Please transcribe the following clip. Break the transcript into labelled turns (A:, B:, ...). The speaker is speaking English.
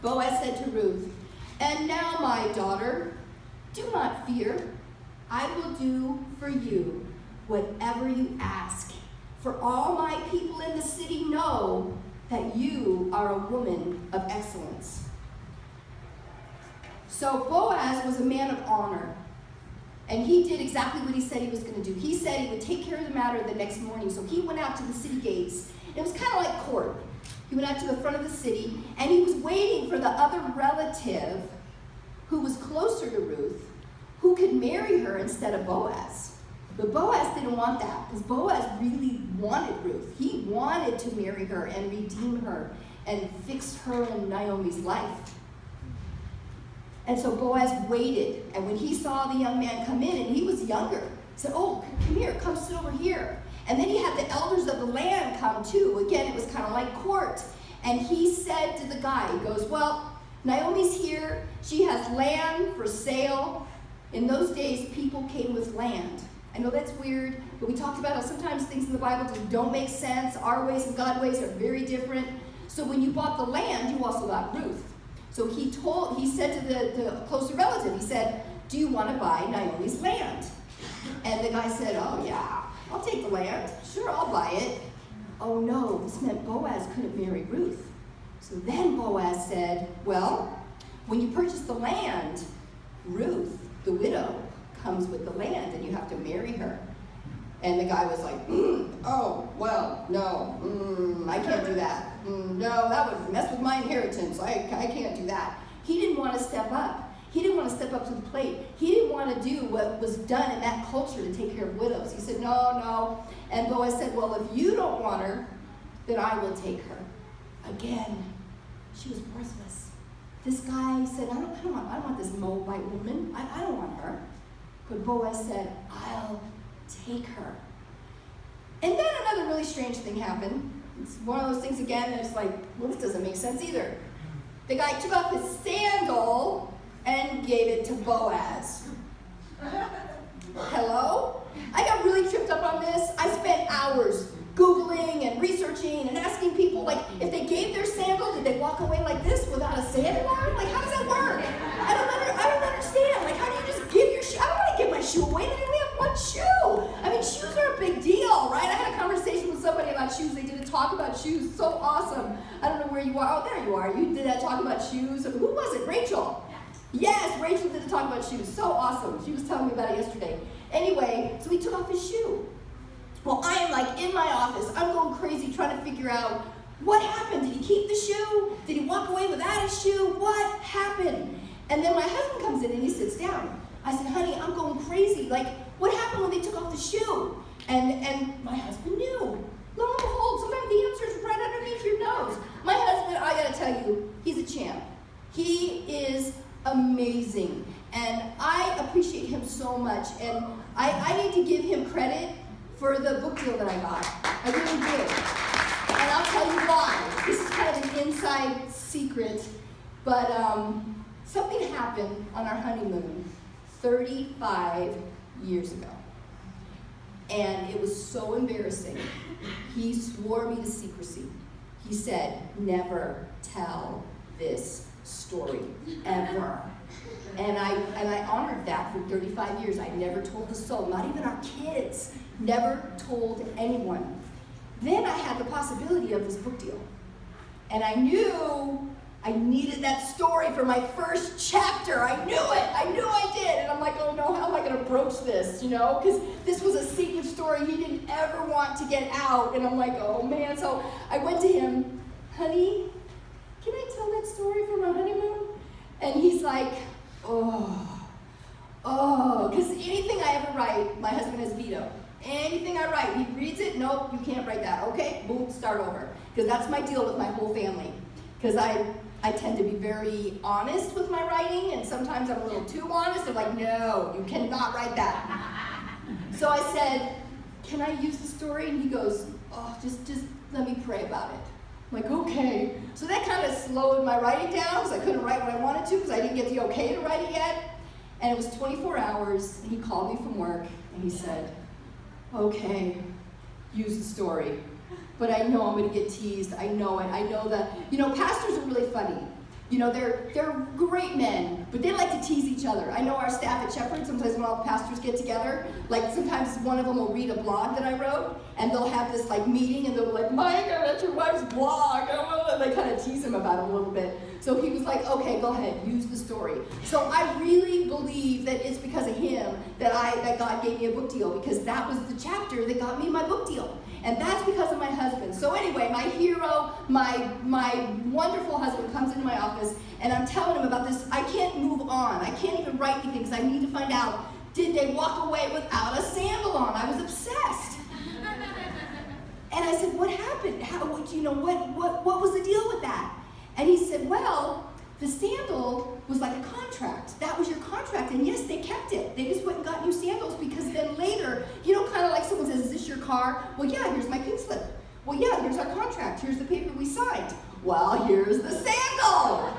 A: Boaz said to Ruth, "And now, my daughter, do not fear. I will do for you whatever you ask. For all my people in the city know that you are a woman of excellence." So Boaz was a man of honor, and he did exactly what he said he was going to do. He said he would take care of the matter the next morning. So he went out to the city gates. It was kind of like court. He went out to the front of the city, and he was waiting for the other relative who was closer to Ruth, who could marry her instead of Boaz. But Boaz didn't want that, because Boaz really wanted Ruth. He wanted to marry her and redeem her and fix her and Naomi's life. And so Boaz waited, and when he saw the young man come in, and he was younger, he said, "Oh, come here, come sit over here." And then he had the elders of the land come too. Again, it was kind of like court. And he said to the guy, he goes, "Well, Naomi's here. She has land for sale." In those days, people came with land. I know that's weird, but we talked about how sometimes things in the Bible just don't make sense. Our ways and God's ways are very different. So when you bought the land, you also got Ruth. So he said to the closer relative, he said, "Do you want to buy Naomi's land?" And the guy said, "Oh yeah, I'll take the land. Sure, I'll buy it." Oh no, this meant Boaz couldn't marry Ruth. So then Boaz said, "Well, when you purchase the land, Ruth, the widow, comes with the land, and you have to marry her." And the guy was like, "Oh, well, no, I can't do that. No, that would mess with my inheritance. I can't do that." He didn't want to step up. He didn't want to step up to the plate. He didn't want to do what was done in that culture to take care of widows. He said, "No." And Boaz said, "Well, if you don't want her, then I will take her." Again, she was worthless. This guy said, I don't want this Moabite woman. I don't want her. But Boaz said, "I'll take her." And then another really strange thing happened. It's one of those things again that's like, well, this doesn't make sense either. The guy took off his sandal and gave it to Boaz. Hello? I got really tripped up on this. I spent hours Googling and researching and asking people, like, if they gave their sandal, did they walk away like this without a sandal on? Like, how does that work? I don't understand. Like, how do you just give your shoe? I don't want to give my shoe away. They only have one shoe. I mean, shoes are a big deal, right? I had a conversation with somebody about shoes. They did a talk about shoes. So awesome. I don't know where you are. Oh, there you are. You did that talk about shoes. Who was it? Rachel. Yes, Rachel did a talk about shoes. So awesome. She was telling me about it yesterday. Anyway, so he took off his shoe. Well, I am like in my office. I'm going crazy trying to figure out what happened. Did he keep the shoe? Did he walk away without his shoe? What happened? And then my husband comes in and he sits down. I said, "Honey, I'm going crazy. Like, what happened when they took off the shoe?" And my husband knew. Lo and behold, sometimes the answer's right underneath your nose. My husband, I gotta tell you, he's a champ. He is amazing. And I appreciate him so much. And I need to give him credit for the book deal that I got. I really do. And I'll tell you why. This is kind of an inside secret. But something happened on our honeymoon 35 years ago. And it was so embarrassing. He swore me to secrecy. He said, "Never tell this story, ever." And I honored that for 35 years. I never told a soul, not even our kids. Never told anyone. Then I had the possibility of this book deal. And I knew I needed that story for my first chapter. I knew it. I knew I did. And I'm like, oh no, how am I going to broach this, Because this was a secret story he didn't ever want to get out. And I'm like, oh man. So I went to him, "Honey, can I tell that story for my honeymoon?" And he's like, because anything I ever write, my husband has veto. Anything I write, he reads it, "Nope, you can't write that." Okay, boom, start over. Because that's my deal with my whole family. Because I tend to be very honest with my writing, and sometimes I'm a little too honest. I'm like, "No, you cannot write that." So I said, "Can I use the story?" And he goes, "Oh, just let me pray about it." I'm like, okay. So that kind of slowed my writing down, because I couldn't write what I wanted to, because I didn't get the okay to write it yet. And it was 24 hours, and he called me from work, and he said, "Okay, use the story. But I know I'm going to get teased. I know it. I know that." Pastors are really funny. You know, they're great men, but they like to tease each other. I know our staff at Shepherd, sometimes when all the pastors get together, like sometimes one of them will read a blog that I wrote, and they'll have this like meeting, and they'll be like, Mike, I read your wife's blog. And they kind of tease him about it a little bit. So he was like, okay, go ahead, use the story. So I really believe that it's because of him that God gave me a book deal, because that was the chapter that got me my book deal. And that's because of my husband. So anyway, my hero, my wonderful husband comes into my office, and I'm telling him about this. I can't move on. I can't even write anything because I need to find out, did they walk away without a sandal on? I was obsessed. And I said, what happened? What was the deal with that? And he said, well, the sandal was like a contract. That was your contract. And yes, they kept it. They just went and got new sandals, because then later, kind of like someone says, is this your car? Well, yeah, here's my pink slip. Well, yeah, here's our contract. Here's the paper we signed. Well, here's the sandal.